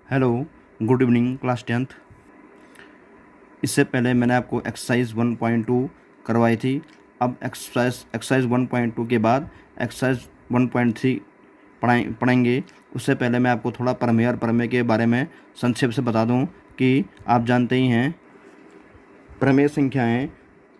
Hello, good evening class 10th। इससे पहले मैंने आपको एक्सरसाइज 1.2 करवाई थी। अब एक्सरसाइज 1.2 के बाद एक्सरसाइज 1.3 पढ़ाएंगे। उससे पहले मैं आपको थोड़ा प्रमेय और प्रमेय के बारे में संक्षेप से बता दूं कि आप जानते ही हैं, प्रमेय संख्याएं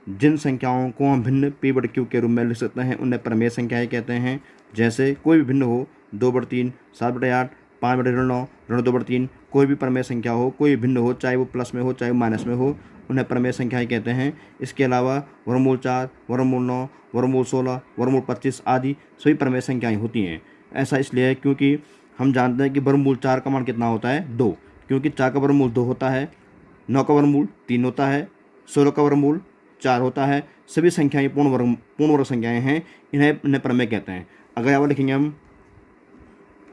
जिन संख्याओं को हम भिन्न p बटे q के रूप में लिख सकते हैं उन्हें प्रमेय संख्याएं कहते हैं। जैसे कोई भी भिन्न हो, 2/3, 7/8, 5/9, ऋण 2/3, कोई भी प्रमेय संख्या हो, कोई भिन्न हो, चाहे वो प्लस में हो चाहे वो माइनस में हो, उन्हें प्रमेय संख्याएं कहते हैं। इसके अलावा वर्गमूल 4, वर्गमूल 9, वर्गमूल 16, वर्गमूल 25 आदि सभी प्रमेय संख्याएं होती हैं। ऐसा इसलिए है क्योंकि हम जानते हैं कि वर्गमूल 4 का मान कितना होता है, 2, क्योंकि 4 का वर्गमूल 2 होता है, 9 का वर्गमूल 3 होता है, 16 का वर्गमूल 4 होता है। सभी संख्याएं पूर्ण वर्ग संख्याएं हैं, इन्हें प्रमेय कहते हैं। अगर यहाँ पर लिखेंगे हम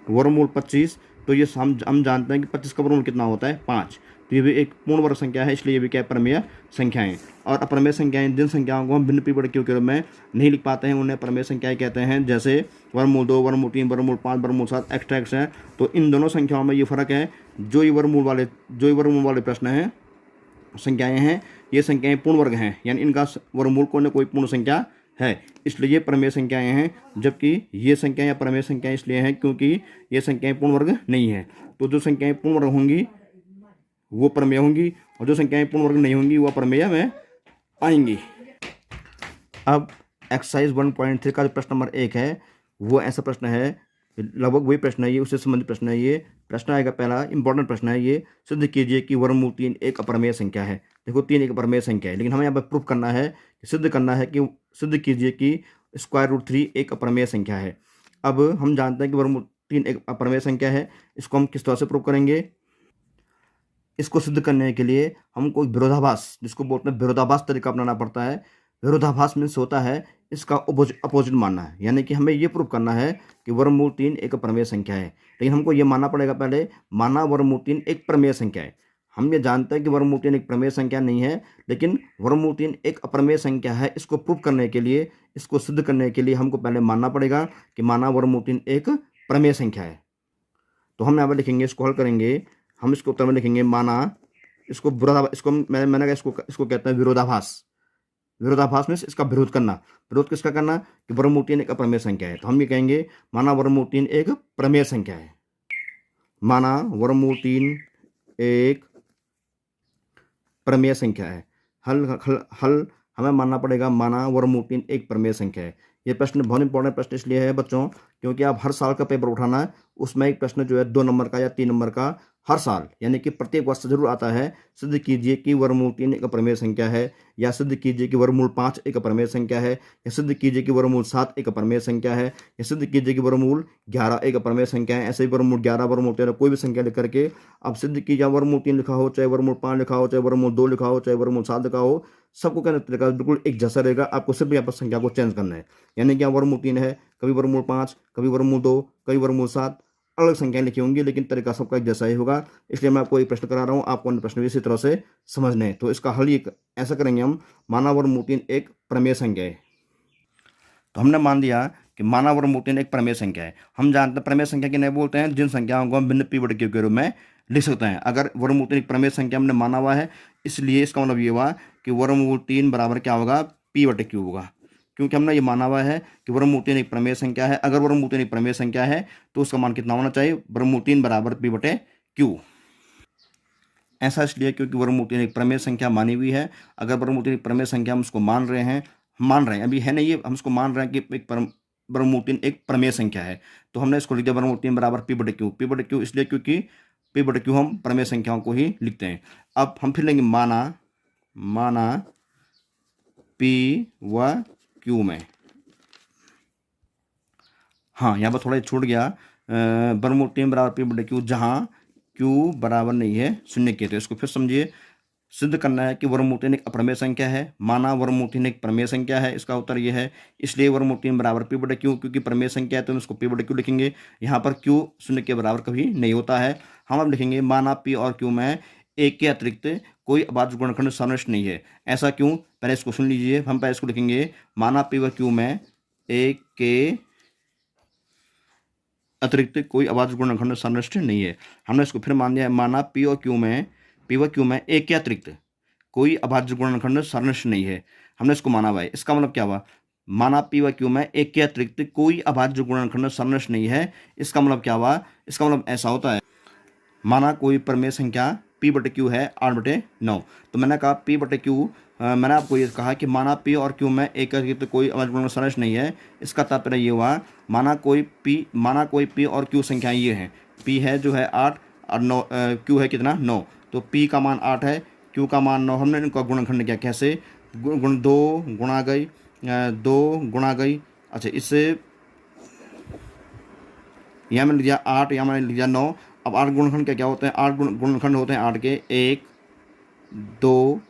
वर्गमूल 25, तो ये हम जानते हैं कि 25 का वर्गमूल कितना होता है, 5। तो ये भी एक पूर्ण वर्ग संख्या है, इसलिए ये भी क्या है, प्रमेय संख्याएं। और अप्रमेय संख्याएं जिन संख्याओं को हम भिन्न p बटे q के रूप में नहीं लिख पाते हैं उन्हें प्रमेय संख्याएं कहते हैं। जैसे वर्गमूल 2, वर्गमूल 3, वर्गमूल 5, वर्गमूल 7 एक्स्ट्रा है। तो इन दोनों संख्याओं में ये फर्क है, जो ये वर्गमूल वाले प्रश्न हैं, संख्याएं हैं, ये संख्याएं पूर्ण वर्ग हैं, यानी इनका वर्गमूल कोई न कोई पूर्ण संख्या है, इसलिए ये प्रमेय संख्याएं हैं। जबकि ये संख्याएं या प्रमेय संख्याएं इसलिए हैं क्योंकि ये संख्याएं पूर्ण वर्ग नहीं है। तो जो संख्याएं पूर्ण वर्ग होंगी वो प्रमेय होंगी, और जो संख्याएं पूर्ण वर्ग नहीं होंगी वो अप्रमेय में आएंगी। अब एक्सरसाइज 1.3 का जो प्रश्न नंबर 1 है वो ऐसा प्रश्न है, लगभग वही प्रश्न है ये, उससे संबंधित प्रश्न है ये। प्रश्न आएगा, पहला इंपॉर्टेंट प्रश्न है ये, सिद्ध कीजिए कि वर्गमूल 3 एक अप्रमेय संख्या है। देखो 3 एक अप्रमेय संख्या है, लेकिन हमें यहाँ पर प्रूफ करना है, सिद्ध करना है कि सिद्ध कीजिए कि √3 एक अप्रमेय संख्या है। अब हम जानते हैं कि वर्गमूल 3 एक अप्रमेय संख्या है, इसको हम किस तरह से प्रूव करेंगे। इसको सिद्ध करने के लिए हमको विरोधाभास, जिसको बोलते हैं विरोधाभास तरीका अपनाना पड़ता है। विरोधाभास मीन्स होता है इसका अपोजिट मानना है, यानी कि हमें ये प्रूव करना है कि वर्गमूल 3 एक प्रमेय संख्या है। लेकिन हमको ये मानना पड़ेगा, पहले माना वर्गमूल 3 एक प्रमेय संख्या है। हम ये जानते हैं कि वर्गमूल 3 एक प्रमेय संख्या नहीं है, लेकिन वर्गमूल 3 एक अप्रमेय संख्या है। इसको प्रूव करने के लिए, इसको सिद्ध करने के लिए हमको पहले मानना पड़ेगा कि माना वर्गमूल 3 एक प्रमेय संख्या है। तो हम यहाँ पर लिखेंगे, इसको हल करेंगे, हम इसको उत्तर में लिखेंगे माना, इसको इसको मैंने कहा इसको कहते हैं विरोधाभास। विरोधाभास मीन्स इसका विरोध करना। विरोध किसका करना, कि वर्गमूल 3 एक अप्रमेय संख्या है। तो हम ये कहेंगे माना वर्गमूल 3 एक प्रमेय संख्या है। माना वर्गमूल 3 एक प्रमेय संख्या है। हल हमें मानना पड़ेगा माना वर्गमूल 3 एक प्रमेय संख्या है। ये प्रश्न बहुत इंपॉर्टेंट प्रश्न इसलिए है बच्चों, क्योंकि आप हर साल का पेपर उठाना है, उसमें एक प्रश्न जो है 2 नंबर का या 3 नंबर का हर साल, यानी कि प्रत्येक वर्ष जरूर आता है। सिद्ध कीजिए कि वर्गमूल 3 एक अप्रमेय संख्या है, या सिद्ध कीजिए कि वर्गमूल 5 एक अप्रमेय संख्या है, या सिद्ध कीजिए कि वर्गमूल 7 एक अप्रमेय संख्या है, या सिद्ध कीजिए कि वर्गमूल 11 एक अप्रमेय संख्या है। ऐसे ही वर्गमूल 11, वर्गमूल 13 कोई भी संख्या लिख करके अब सिद्ध कीजिए, वर्गमूल 3 लिखा हो, चाहे वर्गमूल 5 लिखा हो, चाहे वर्गमूल 2 लिखा हो, चाहे वर्गमूल 7 लिखा हो, सबको कहने का तरीका बिल्कुल एक जैसा रहेगा। आपको सिर्फ यहाँ पर संख्या को चेंज करना है, यानी कि यहाँ वर्गमूल 3 है, कभी वर्गमूल 5, कभी वर्गमूल 2, कभी वर्गमूल 7, अलग संख्याएं लिखी होंगी, लेकिन तरीका सबका एक जैसा ही होगा। इसलिए मैं आपको एक प्रश्न करा रहा हूँ, आपको अन्य प्रश्न भी इसी तरह से समझने हैं। तो इसका हल ये ऐसा करेंगे हम, माना वर्गमूल 3 एक प्रमेय संख्या है। तो हमने मान लिया कि माना वर्गमूल 3 एक प्रमेय संख्या है। हम जानते हैं प्रमेय संख्या किन्हें बोलते हैं, जिन संख्याओं को हम भिन्न p बटे q के रूप में लिख सकते हैं। अगर वर्गमूल 3 एक प्रमेय संख्या हमने माना हुआ है, इसलिए इसका मतलब ये हुआ कि वर्गमूल 3 बराबर क्या होगा, p बटे q होगा, क्योंकि हमने ये माना हुआ है कि वर्गमूल 3 एक प्रमेय संख्या है। अगर वर्गमूल 3 एक प्रमेय संख्या है तो उसका मान कितना होना चाहिए, वर्गमूल 3 बराबर p बटे q। ऐसा इसलिए क्योंकि वर्गमूल 3 एक प्रमेय संख्या मानी हुई है। अगर वर्गमूल 3 एक प्रमेय संख्या हम उसको मान रहे हैं, अभी है नहीं, ये हम उसको मान रहे हैं कि एक वर्गमूल 3 एक प्रमेय संख्या है, तो हमने इसको लिख दिया वर्गमूल 3 बराबर p बटे q। p बटे q इसलिए क्योंकि p बटे q हम प्रमेय संख्याओं को ही लिखते हैं। अब हम फिर लेंगे माना p व q में, हाँ यहाँ पर थोड़ा छूट गया, वर्गमूल 3 बराबर p बटे q, जहाँ q बराबर नहीं है 0 के। तो इसको फिर समझिए, सिद्ध करना है कि वर्गमूल 3 एक अप्रमेय संख्या है, माना वर्गमूल 3 एक प्रमेय संख्या है। इसका उत्तर ये है, इसलिए वर्गमूल 3 बराबर p बटे q, क्योंकि प्रमेय संख्या है तो हम इसको p बटे q लिखेंगे। यहाँ पर q 0 के बराबर कभी नहीं होता है। हम अब लिखेंगे माना p और q में एक के अतिरिक्त कोई अभाज्य गुणनखंड समाविष्ट नहीं है। ऐसा क्यों, पहले इसको सुन लीजिए। हम पहले इसको लिखेंगे, माना p व q में एक के अतिरिक्त कोई अभाज्य गुणनखंड संनिष्ठ नहीं है। हमने इसको फिर मान लिया है, माना पी व क्यू में एक के अतिरिक्त कोई अभाज्य गुणनखंड संनिष्ठ नहीं है। हमने इसको माना हुआ है। इसका मतलब क्या हुआ, माना पी व क्यू में एक के अतिरिक्त कोई अभाज्य गुणनखंड संनिष्ठ नहीं है। इसका मतलब क्या हुआ, इसका मतलब ऐसा होता है, माना कोई प्रमेय संख्या पी बटे क्यू है 8/9। तो मैंने कहा पी बटे क्यू, मैंने आपको ये कहा कि माना पी और क्यू में एक के अतिरिक्त कोई अभाज्य गुणनखंड संनिष्ठ नहीं है। इसका तात्पर्य ये हुआ, माना कोई पी और क्यू संख्याएं ये हैं, पी है जो है 8 और 9, क्यू है कितना 9। तो पी का मान 8 है, क्यू का मान 9। हमने इनका गुणनखंड किया, कैसे, 2 गुणा गई 2 गुणा गई, अच्छा इससे यहाँ मैंने लिया 8, यहाँ मैंने लिया 9। अब 8 गुणनखंड क्या होते हैं, 8 गुणनखंड होते हैं 8 के, 1 2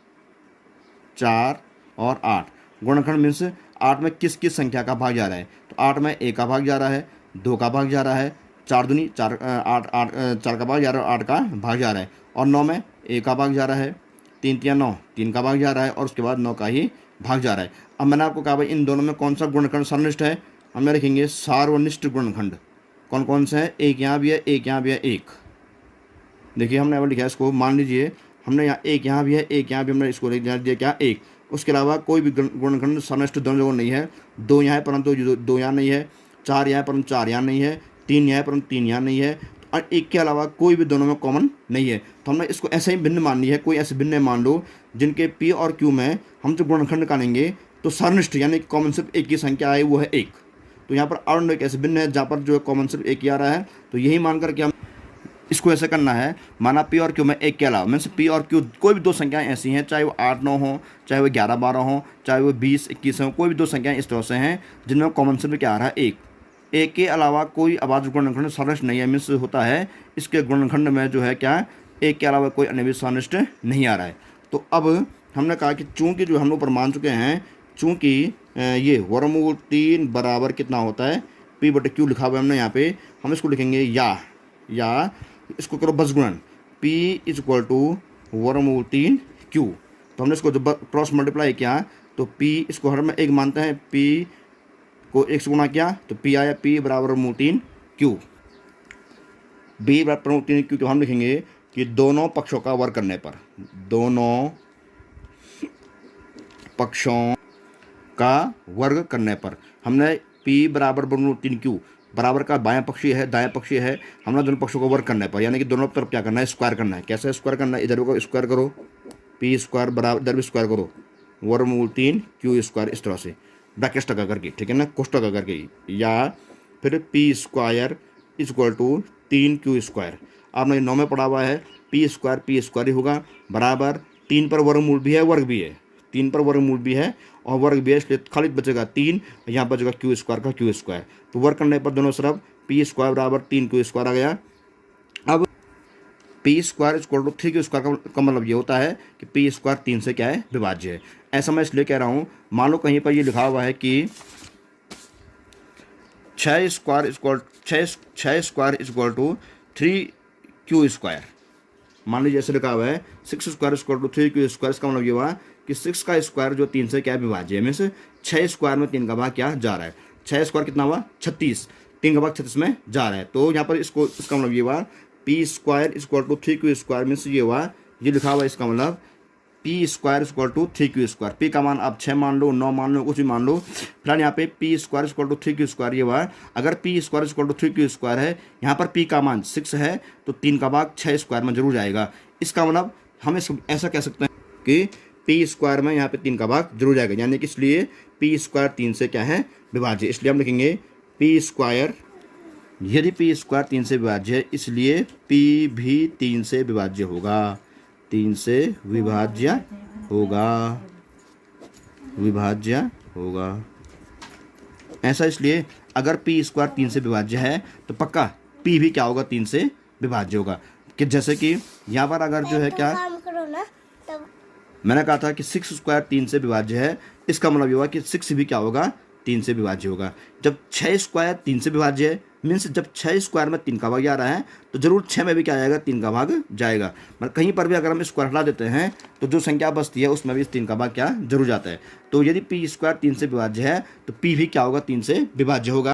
4 और 8। गुणनखंड मीन्स 8 में किस किस संख्या का भाग जा रहा है, तो 8 में 1 का भाग जा रहा है, 2 का भाग जा रहा है, 4 दूनी 4, 4 का भाग जा रहा है, 8 का भाग जा रहा है, और 9 में 1 का भाग जा रहा है, 3 3 9, 3 का भाग जा रहा है, और उसके बाद 9 का ही भाग जा रहा है। अब मैंने आपको कहा भाई इन दोनों में कौन सा गुणनखंड सर्वनिष्ठ है, हमें रखेंगे सार्वनिष्ठ गुणनखंड। कौन कौन सा है, एक यहाँ भी है, एक यहाँ भी है, एक देखिए हमने अब लिखा है इसको, मान लीजिए हमने यहाँ एक यहाँ भी है, एक यहाँ भी हमने इसको लिख दिया क्या, एक। उसके अलावा कोई भी गुणनखंड सर्वनिष्ठ दोनों जगह नहीं है। 2 यहाँ है परंतु 2 यहाँ नहीं है, 4 यहाँ है परंतु 4 यहाँ नहीं है, 3 यहाँ है परंतु 3 यहाँ नहीं है, और एक के अलावा कोई भी दोनों में कॉमन नहीं है। तो हमने इसको ऐसे ही भिन्न मान लिया है। कोई ऐसे भिन्न मान लो जिनके पी और क्यू में हम जो गुणनखंड निकालेंगे तो सर्वनिष्ठ यानी कॉमन सिर्फ एक की संख्या है, वो है 1। तो यहाँ पर और एक ऐसे भिन्न है जहाँ पर जो कॉमन सिर्फ एक ही आ रहा है। तो यही मान करके हम इसको ऐसे करना है, माना पी और क्यू में एक के अलावा मीन्स पी और क्यू कोई भी 2 संख्याएं ऐसी हैं, चाहे वो 8 9 हो, चाहे वो 11 12 हो, चाहे वो 20 21 हो, कोई भी 2 संख्याएं इस तरह से हैं जिनमें कॉमन सिर्फ क्या आ रहा है, एक के अलावा कोई अभाज्य गुणनखंड सर्वनिष्ठ नहीं है। मीन्स होता है इसके गुणनखंड में जो है क्या, एक के अलावा कोई अन्य भी सर्वनिष्ठ नहीं आ रहा है। तो अब हमने कहा कि चूंकि जो हम लोग पर मान चुके हैं, चूंकि ये वर्गमूल 3 बराबर कितना होता है, पी बटे क्यू लिखा हुआ है हमने यहाँ पे, हम इसको लिखेंगे या इसको करो बस गुणन, P = वर्गमूल 3 Q। तो हमने इसको जब क्रॉस मल्टीप्लाई किया तो P इसको हर में एक मानते हैं, P को 1 से गुणा किया तो P आया, P बराबर वर्गमूल 3 Q। B बराबर वर्गमूल 3 Q। तो हम लिखेंगे कि दोनों पक्षों का वर्ग करने पर, दोनों पक्षों का वर्ग करने पर हमने P बराबर वर्गमूल 3 Q, बराबर का बायां पक्षी है दायां पक्षी है, हमने दोनों पक्षों को वर्ग करने पर, यानी कि दोनों तरफ क्या करना है, स्क्वायर करना है। कैसे स्क्वायर करना है, इधर को स्क्वायर करो, P² बराबर इधर भी स्क्वायर करो, वर्गमूल 3 Q², इस तरह से ब्रैकेट लगा करके, ठीक है ना, कोष्ठक लगा करके, या फिर P² = 3 Q²। आपने 9 में पढ़ा हुआ है, P² ही होगा, बराबर 3 पर वर्गमूल भी है, वर्ग भी है, 3 पर वर्गमूल भी है और वर्ग भी है, इसलिए खाली बचेगा 3, यहाँ बचेगा Q² का Q²। तो वर्ग करने पर दोनों तरफ P² बराबर 3 Q² आ गया। अब P² = 3 Q² का मतलब ये होता है कि P² 3 से क्या है, विभाज्य है। ऐसा मैं इसलिए कह रहा हूँ, मान लो कहीं पर ये लिखा हुआ है कि 6² = 3 Q²। मान लीजिए ऐसे लिखा हुआ है 6² = 3 Q²। इसका मतलब ये हुआ कि 6 का स्क्वायर जो 3 से क्या है, विभाज्य है। मीन्स 6 स्क्वायर में 3 का भाग क्या जा रहा है, 6 स्क्वायर कितना हुआ, 36, 3 का भाग 36 में जा रहा है। तो यहाँ पर इसको इसका मतलब ये हुआ P² = 3 Q²। मीन्स ये हुआ, ये लिखा हुआ है, इसका मतलब P² = 3 Q²। P का मान आप 6 मान लो, 9 मान लो, कुछ भी मान लो, फिलहाल यहाँ पे P² = 3 Q²। ये हुआ, अगर P² = 3 Q² है, यहाँ पर P का मान 6 है तो 3 का भाग 6 स्क्वायर में जरूर जाएगा। इसका मतलब हम ऐसा कह सकते हैं कि P² में यहाँ पे 3 का भाग जरूर जाएगा, यानी कि इसलिए P² 3 से क्या है, विभाज्य। इसलिए हम लिखेंगे P², यदि P² 3 से विभाज्य है, इसलिए P भी 3 से विभाज्य होगा, 3 से विभाज्य होगा। ऐसा इसलिए अगर P² 3 से विभाज्य है तो पक्का P भी क्या होगा, 3 से विभाज्य होगा। कि जैसे कि यहाँ पर अगर जो है क्या, मैंने कहा था कि 6² 3 से विभाज्य है, इसका मतलब ये हुआ कि 6 भी क्या होगा, 3 से विभाज्य होगा। जब 6² 3 से विभाज्य है, मीन्स जब 6 स्क्वायर में 3 का भाग जा रहा है तो जरूर 6 में भी क्या आएगा, 3 का भाग जाएगा। मतलब कहीं पर भी अगर हम स्क्वायर हटा देते हैं तो जो संख्या बचती है उसमें भी 3 का भाग क्या जरूर जाता है। तो यदि P² 3 से विभाज्य है तो P भी क्या होगा, 3 से विभाज्य होगा।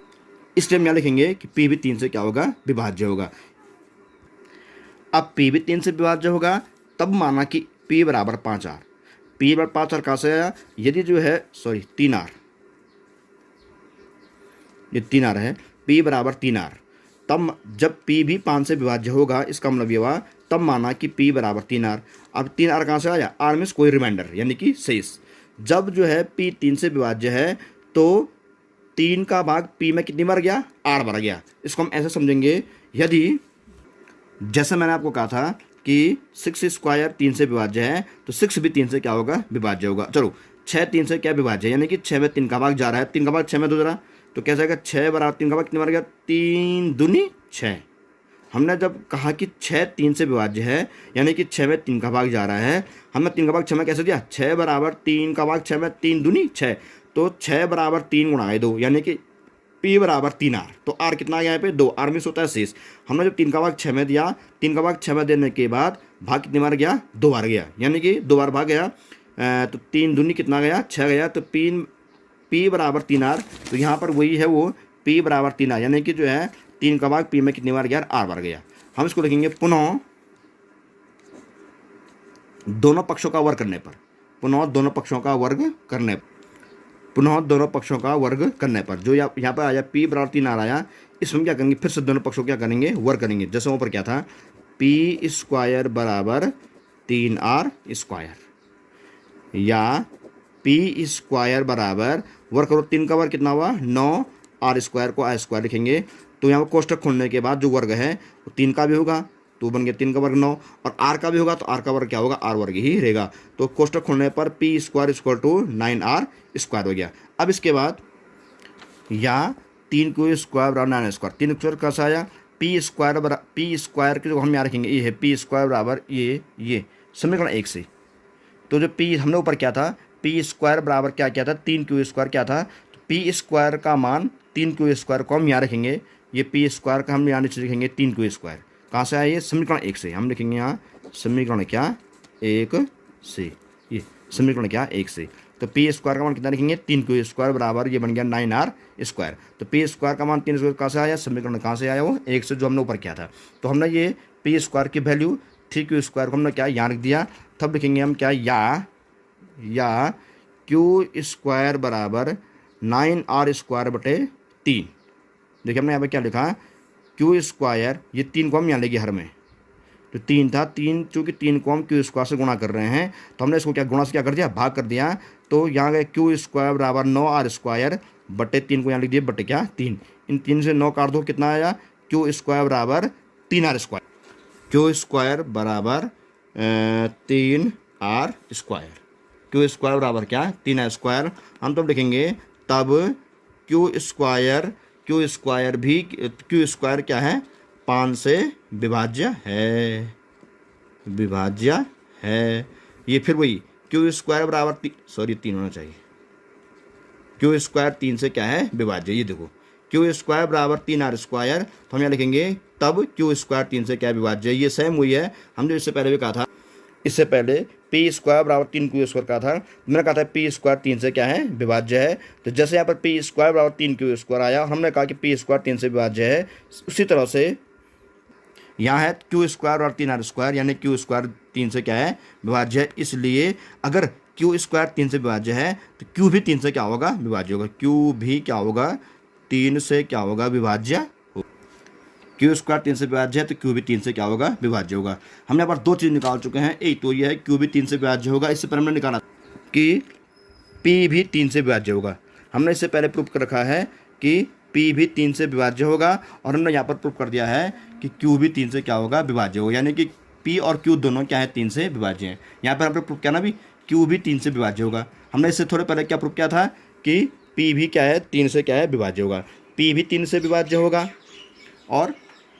इस टाइम यहाँ लिखेंगे कि पी भी 3 से क्या होगा, विभाज्य होगा। अब पी भी 3 से विभाज्य होगा, तब माना कि पी बराबर 5R। पी बराबर 5R कहाँ से आया, यदि जो है 3R, ये 3R है, पी बराबर 3R, तब जब पी भी 5 से विभाज्य होगा, इसका मतलब ये हुआ तब माना कि पी बराबर 3R। अब 3R कहाँ से आया, आर मीन्स कोई रिमाइंडर यानी कि शेष। जब जो है पी 3 से विभाज्य है तो 3 का भाग पी में कितनी बार गया, आर बार गया। इसको हम ऐसे समझेंगे, यदि जैसे मैंने आपको कहा था कि 6 स्क्वायर 3 से विभाज्य है तो 6 भी 3 से क्या होगा, विभाज्य होगा। चलो 6 3 से क्या विभाज्य है, यानी कि 6 में 3 का भाग जा रहा है, 3 का भाग 6 में दो जरा, तो कैसे आएगा, 6 बराबर 3 का भाग कितनी बार गया, 3 दूनी 6। हमने जब कहा कि 6 3 से विभाज्य है, यानी कि 6 में 3 का भाग जा रहा है, हमने 3 का भाग 6 में कैसे दिया, 6 बराबर 3 का भाग 6 में 3 दूनी 6, तो 6 बराबर 3 गुणा 2, यानी कि पी बराबर 3R। तो आर कितना आ गया यहाँ पे, 2। आर मीन्स होता है शेष। हमने जब 3 का भाग 6 में दिया, 3 का भाग 6 में देने के बाद भाग कितनी बार गया, 2 बार गया, यानी कि 2 बार भाग गया, तो 3 दूनी कितना गया, 6 गया, तो पी बराबर 3R। तो यहाँ पर वही है वो पी बराबर 3R, यानी कि जो है 3 का भाग पी में कितनी बार गया, आर बार गया। हम इसको लिखेंगे पुनः दोनों पक्षों का वर्ग करने पर, पुनः दोनों पक्षों का वर्ग करने पर, पुनः दोनों पक्षों का वर्ग करने पर जो यहाँ पर आया पी बराबर 3R आया, इसमें क्या करेंगे, फिर से दोनों पक्षों क्या करेंगे, वर्ग करेंगे। जैसे ऊपर क्या था, पी स्क्वायर बराबर 3R स्क्वायर, या पी स्क्वायर बराबर वर्ग करो, 3 का वर्ग कितना हुआ 9, आर स्क्वायर को आर स्क्वायर लिखेंगे। तो यहाँ पर कोष्टक खोलने के बाद जो वर्ग है वो 3 का भी होगा, तो बन गया 3 का वर्ग 9, और आर का भी होगा तो आर का वर्ग क्या होगा, आर वर्ग ही रहेगा। तो कोष्टक खोलने पर P square equal to 9R square हो गया। अब इसके बाद या 3Q स्क्वायर बराबर 9 स्क्वायर, 3 स्क्वायर कैसा आया, पी स्क्वायर बराबर, पी स्क्वायर के जो हम यहाँ रखेंगे ये है पी स्क्वायर बराबर ये समीकरण 1 से। तो जो पी हमने ऊपर क्या था, पी स्क्वायर बराबर क्या था, 3Q स्क्वायर क्या था, तो पी स्क्वायर का मान 3Q स्क्वायर को हम यहाँ रखेंगे, ये पी स्क्वायर का हम यहाँ नीचे लिखेंगे 3Q स्क्वायर। कहाँ से आया, ये समीकरण 1 से। हम लिखेंगे यहाँ समीकरण क्या 1 से, ये समीकरण क्या 1 से। तो पी स्क्वायर का मान कितना लिखेंगे, 3Q स्क्वायर बराबर ये बन गया 9R स्क्वायर। तो पी स्क्वायर का मान 3 स्क्वायर कहाँ से आया, समीकरण कहाँ से आया, वो 1 से जो हमने ऊपर किया था। तो हमने ये पी स्क्वायर की वैल्यू 3Q स्क्वायर को हमने क्या यहाँ रख दिया। तब लिखेंगे हम क्या, या Q स्क्वायर बराबर 9R स्क्वायर बटे 3। देखिए हमने यहाँ पर क्या लिखा, Q स्क्वायर, ये 3 को हम यहाँ लेंगे हर में, तो 3 था, 3 चूँकि 3 को हम Q स्क्वायर से गुणा कर रहे हैं तो हमने इसको क्या गुणा से क्या कर दिया, भाग कर दिया। तो यहाँ गए Q स्क्वायर बराबर 9R स्क्वायर बटे 3 को यहाँ लिख दिए बटे क्या 3। इन 3 से 9 काट दो, कितना आया, Q स्क्वायर बराबर 3R स्क्वायर, Q स्क्वायर बराबर 3R स्क्वायर, Q स्क्वायर बराबर क्या 3R स्क्वायर। हम तब लिखेंगे तब Q स्क्वायर भी, Q स्क्वायर क्या है, 5 से विभाज्य है, ये फिर वही Q स्क्वायर बराबर 3 होना चाहिए, Q स्क्वायर 3 से क्या है, विभाज्य। ये देखो Q स्क्वायर बराबर 3R स्क्वायर, तो हम यहाँ लिखेंगे तब Q स्क्वायर 3 से क्या विभाज्य। ये सेम हुई है, हम जो इससे पहले भी कहा था, इससे पहले पी स्क्वायर बराबर 3Q स्क्वायर का था, मैंने कहा था पी स्क्वायर 3 से क्या है, विभाज्य है। तो जैसे यहाँ पर पी स्क्वायर बराबर 3Q स्क्वायर आया, हमने कहा कि पी स्क्वायर 3 से विभाज्य है, उसी तरह से यहाँ है Q स्क्वायर और 3R स्क्वायर, यानी Q स्क्वायर 3 से क्या है, विभाज्य है। इसलिए अगर Q स्क्वायर 3 से विभाज्य है तो Q भी 3 से क्या होगा, विभाज्य होगा, Q भी क्या होगा, 3 से क्या होगा, विभाज्य। Q स्क्वायर 3 से विभाज्य है तो Q भी 3 से क्या होगा, विभाज्य होगा। हमने यहाँ पर 2 चीज़ निकाल चुके हैं, एक तो यह है Q भी 3 से विभाज्य होगा, इससे पहले हमने निकाला कि P भी 3 से विभाज्य होगा। हमने इससे पहले प्रूफ कर रखा है कि P भी 3 से विभाज्य होगा, और हमने यहाँ पर प्रूफ कर दिया है कि Q भी 3 से क्या होगा, विभाज्य होगा, यानी कि P और Q दोनों क्या है, 3 से विभाज्य हैं। यहाँ पर हमने प्रूफ किया ना भी Q भी 3 से विभाज्य होगा। हमने इससे थोड़े पहले क्या प्रूफ किया था कि P भी क्या है, 3 से क्या है, विभाज्य होगा। P भी 3 से विभाज्य होगा और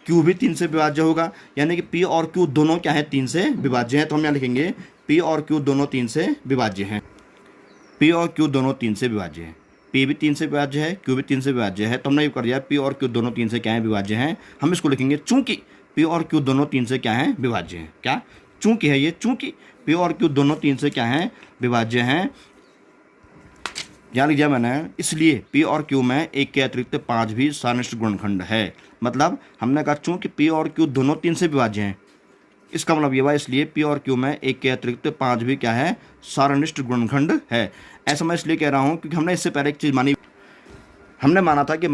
Q भी 3 से विभाज्य होगा, यानी कि P और Q दोनों क्या है, 3 से विभाज्य हैं। तो हम यहाँ लिखेंगे P और Q दोनों 3 से विभाज्य हैं, P और Q दोनों 3 से विभाज्य हैं, P भी 3 से विभाज्य है, Q भी 3 से विभाज्य है। तो हमने ये कर दिया P और Q दोनों 3 से क्या है, विभाज्य हैं। हम इसको लिखेंगे चूंकि P और Q दोनों 3 से क्या है, विभाज्य हैं। क्या चूंकि है ये, चूंकि P और Q दोनों 3 से क्या है, विभाज्य हैं, यहाँ लिख दिया मैंने, इसलिए P और Q में एक के अतिरिक्त 5 भी सारनिष्ठ गुणनखंड है। मतलब हमने कहा चूंकि P और Q दोनों 3 से विभाज्य हैं, इसका मतलब ये हुआ इसलिए P और Q में एक के अतिरिक्त 5 भी क्या है, सारनिष्ठ गुणनखंड है। ऐसा मैं इसलिए कह रहा हूँ क्योंकि हमने इससे पहले एक चीज़ मानी, हमने माना था कि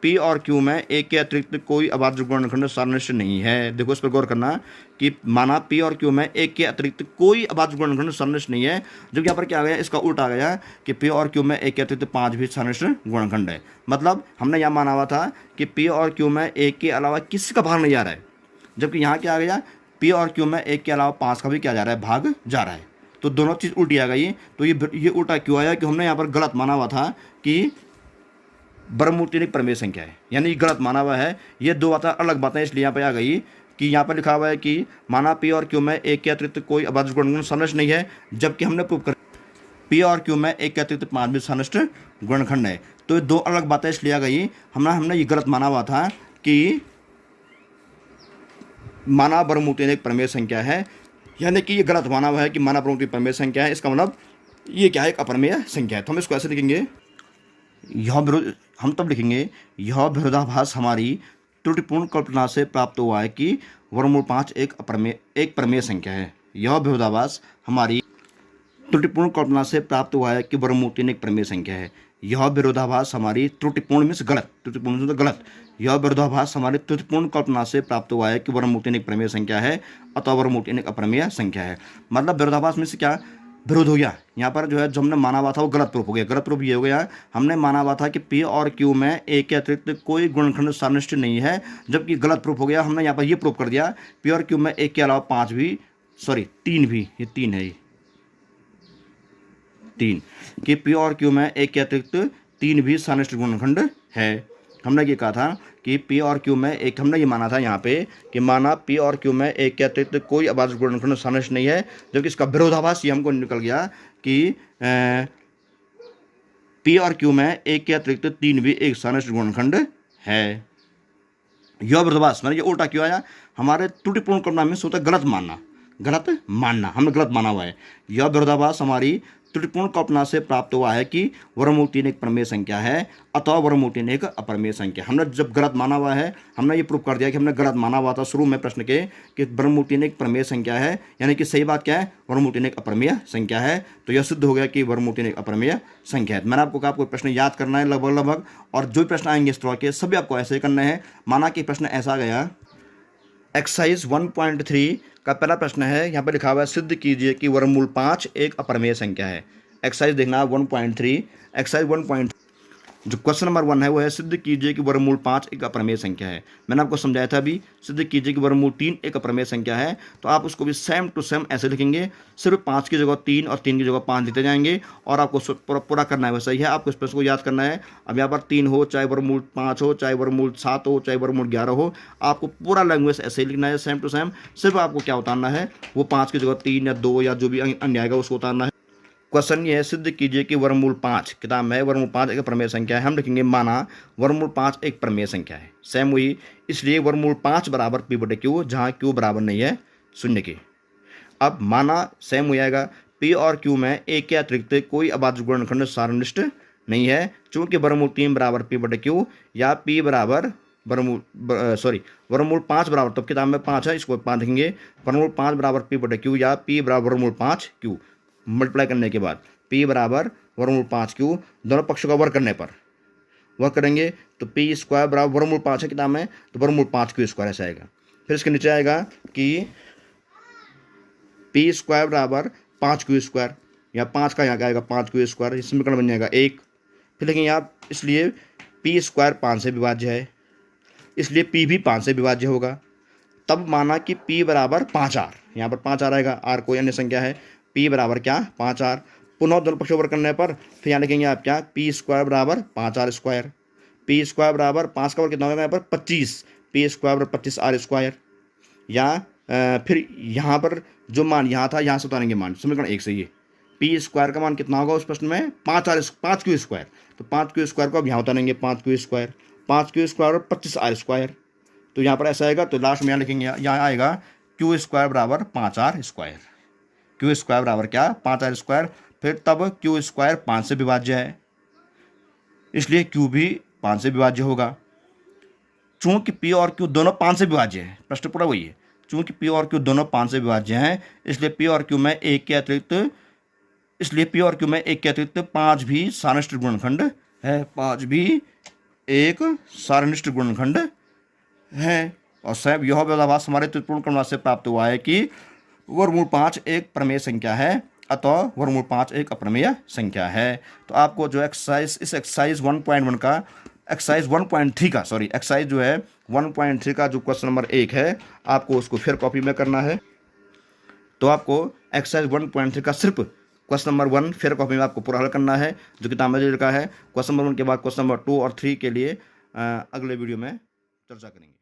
P और Q में एक के अतिरिक्त कोई अभाज्य गुणनखंड सारनिष्ठ नहीं है। देखो इस पर गौर करना कि माना P और Q में एक के अतिरिक्त कोई अभाज्य गुणनखंड सारनिष्ठ नहीं है, जबकि यहाँ पर क्या आ गया, इसका उल्टा आ गया कि P और Q में एक के अतिरिक्त 5 भी सारनिष्ठ गुणनखंड है। मतलब हमने यहाँ माना हुआ था कि P और Q में एक के अलावा किसी का भाग नहीं जा रहा है, जबकि यहाँ क्या आ गया, P और Q में एक के अलावा 5 का भी क्या जा रहा है, भाग जा रहा है। तो दोनों चीज़ उल्टी आ गई। तो ये उल्टा क्यों आया कि हमने यहाँ पर गलत माना हुआ था कि ब्रह्ममूर्तिनिक प्रमेय संख्या है, यानी गलत माना हुआ है। ये दो बातें अलग बातें इसलिए यहाँ पे आ गई कि यहाँ पर लिखा हुआ है कि माना P और Q में एक के अतिरिक्त कोई अभाज्य गुणनखंड सारनिष्ठ नहीं है, जबकि हमने प्रूव कर P और Q में एक के अतिरिक्त 5 भी सारनिष्ठ गुणनखंड है। तो ये दो अलग बातें इसलिए आ गई। हमने ये गलत माना हुआ था कि माना ब्रह्ममूर्तिनिक प्रमेय संख्या है, यानी कि ये गलत माना हुआ है कि माना ब्रह्ममूर्तिनिक प्रमेय संख्या है। इसका मतलब ये क्या है, एक अप्रमेय संख्या है। तो हम इसको ऐसे लिखेंगे, हम तब लिखेंगे, यह विरोधाभास हमारी त्रुटिपूर्ण कल्पना से प्राप्त हुआ है कि वर्गमूल 5 एक प्रमेय संख्या है। यह विरोधाभास हमारी त्रुटिपूर्ण कल्पना से प्राप्त हुआ है कि वर्गमूल 3 एक प्रमेय संख्या है। यह विरोधाभास हमारी त्रुटिपूर्ण मीन्स गलत, त्रुटिपूर्ण मीन्स गलत। यह विरोधाभास हमारी त्रुटिपूर्ण कल्पना से प्राप्त हुआ है कि वर्गमूल 3 एक प्रमेय संख्या है, अतः वर्गमूल 3 एक अप्रमेय संख्या है। मतलब विरोधाभास मीन्स क्या, विरोध हो गया। यहाँ पर जो है जो हमने माना हुआ था वो गलत प्रूफ हो गया। गलत प्रूफ ये हो गया, हमने माना हुआ था कि P और Q में एक के अतिरिक्त कोई गुणनखंड सारनिष्ठ नहीं है, जबकि गलत प्रूफ हो गया। हमने यहाँ पर ये प्रूफ कर दिया P और Q में एक के अलावा 5 भी, सॉरी 3 भी, ये 3 है, ये 3 कि P और Q में एक के अतिरिक्त 3 भी सारनिष्ठ गुणनखंड है। हमने ये कहा था कि P और Q में एक, हमने ये माना था यहाँ पे कि माना P और Q में एक के अतिरिक्त कोई अभाज्य गुणनखंड सारनिष्ठ नहीं है, जबकि इसका विरोधाभास ये हमको निकल गया कि P और Q में एक के अतिरिक्त 3 भी एक सारनिष्ठ गुणनखंड है। यह विरोधाभास मैंने ये उल्टा क्यों आया, हमारे त्रुटिपूर्ण कल्पना में सोता गलत मानना, हमने गलत माना हुआ है। यह विरोधाभास हमारी त्रुटिपूर्ण कल्पना से प्राप्त हुआ है कि वर्गमूल 3 एक प्रमेय संख्या है, अतः वर्गमूल 3 एक अप्रमेय संख्या। हमने जब गलत माना हुआ है, हमने ये प्रूव कर दिया कि हमने गलत माना हुआ था शुरू में प्रश्न के कि वर्गमूल 3 एक प्रमेय संख्या है, यानी कि सही बात क्या है, वर्गमूल 3 एक अप्रमेय संख्या है। तो यह सिद्ध हो गया कि वर्गमूल 3 एक अप्रमेय संख्या है। मैंने आपको कहा आपको प्रश्न याद करना है लगभग, और जो भी प्रश्न आएंगे इस तरह के सभी आपको ऐसे करने हैं। माना कि प्रश्न ऐसा गया, एक्सरसाइज 1.3 का पहला प्रश्न है, यहाँ पर लिखा हुआ है सिद्ध कीजिए कि वर्गमूल 5 एक अप्रमेय संख्या है। एक्सरसाइज देखना 1.3, एक्सरसाइज 1. जो क्वेश्चन नंबर 1 है वो है सिद्ध कीजिए कि वर्गमूल 5 एक अप्रमेय संख्या है। मैंने आपको समझाया था अभी, सिद्ध कीजिए कि वर्गमूल 3 एक अप्रमेय संख्या है। तो आप उसको भी सेम टू सेम ऐसे लिखेंगे, सिर्फ 5 की जगह 3 और 3 की जगह 5 लिखते जाएंगे, और आपको पूरा करना है। वैसा ही है, आपको इस प्रश्न को याद करना है। अब यहाँ पर 3 हो, चाहे वर्गमूल 5 हो, चाहे वर्गमूल 7 हो, चाहे वर्गमूल 11 हो, आपको पूरा लैंग्वेज ऐसे ही लिखना है, सेम टू सेम। सिर्फ आपको क्या उतारना है, वो 5 की जगह 3 या 2 या जो भी अन्य आएगा उसको उतारना है। क्वेश्चन ये है, सिद्ध कीजिए कि वर्गमूल 5, किताब में वर्गमूल 5 एक प्रमेय संख्या है। हम लिखेंगे माना वर्गमूल 5 एक प्रमेय संख्या है, सेम वही, इसलिए वर्गमूल 5 बराबर P/Q, जहाँ Q बराबर नहीं है 0 के। अब माना सेम हो जाएगा, P और Q में एक के अतिरिक्त कोई अभाज्य गुणनखंड सारनिष्ठ नहीं है, चूंकि वर्गमूल 3 बराबर P/Q या P बराबर वर्गमूल 5 बराबर, तो किताब में 5 है, इसको 5 लिखेंगे, वर्गमूल 5 बराबर P/Q या P बराबर वर्गमूल 5Q। मल्टीप्लाई करने के बाद P बराबर वर्गमूल 5Q, दोनों पक्षों का वर्ग करने पर वर्ग करेंगे तो P² बराबर वर्गमूल 5 है किताब में, तो वर्गमूल 5Q² ऐसा आएगा। फिर इसके नीचे आएगा कि P² बराबर 5Q², या 5 का यहाँ का आएगा 5Q², इस समीकरण बन जाएगा 1। फिर लेकिन यहाँ इसलिए P² 5 से विभाज्य है, इसलिए P भी 5 से विभाज्य होगा। तब माना कि P बराबर 5R, यहाँ पर 5R आएगा, R कोई अन्य संख्या है, P बराबर क्या 5R। पुनः दोनों पक्षों वर्ग करने पर फिर यहाँ लिखेंगे आप क्या, P² बराबर 5R², P² बराबर 5 का वर्ग कितना होगा यहाँ पर 25, P² बराबर 25R²। या फिर यहाँ पर जो मान यहाँ था यहाँ से उतारेंगे मान, समीकरण 1 से ये P² का मान कितना होगा उस प्रश्न में 5Q², तो 5Q² को अब यहाँ उतारेंगे 5Q² और 25R²। तो यहाँ पर ऐसा आएगा, तो लास्ट में यहाँ लिखेंगे, यहाँ आएगा Q² बराबर 5R², Q² बराबर क्या 5R²। फिर तब Q² 5 से विभाज्य है, इसलिए क्यू भी 5 से विभाज्य होगा। चूंकि पी और क्यू दोनों 5 से विभाज्य है, प्रश्न पूरा वही है, चूंकि पी और क्यू दोनों 5 से विभाज्य हैं, इसलिए पी और क्यू में एक के अतिरिक्त इसलिए पी और क्यू में एक के अतिरिक्त 5 भी सारनिष्ठ गुणनखंड है, 5 भी एक सारनिष्ठ गुणनखंड है। और साहब यह विरोधाभास हमारे त्रिपूर्ण क्रमवार से प्राप्त हुआ है कि वर्गमूल 5 एक प्रमेय संख्या है, अतः वर्गमूल 5 एक अप्रमेय संख्या है। तो आपको जो एक्सरसाइज 1.1 का एक्सरसाइज 1.3 का एक्सरसाइज जो है 1.3 का जो क्वेश्चन नंबर 1 है, आपको उसको फिर कॉपी में करना है। तो आपको एक्सरसाइज 1.3 का सिर्फ क्वेश्चन नंबर 1 फिर कॉपी में आपको पूरा हल करना है, जो किताब में लिखा है। क्वेश्चन नंबर 1 के बाद क्वेश्चन नंबर 2 और 3 के लिए अगले वीडियो में चर्चा करेंगे।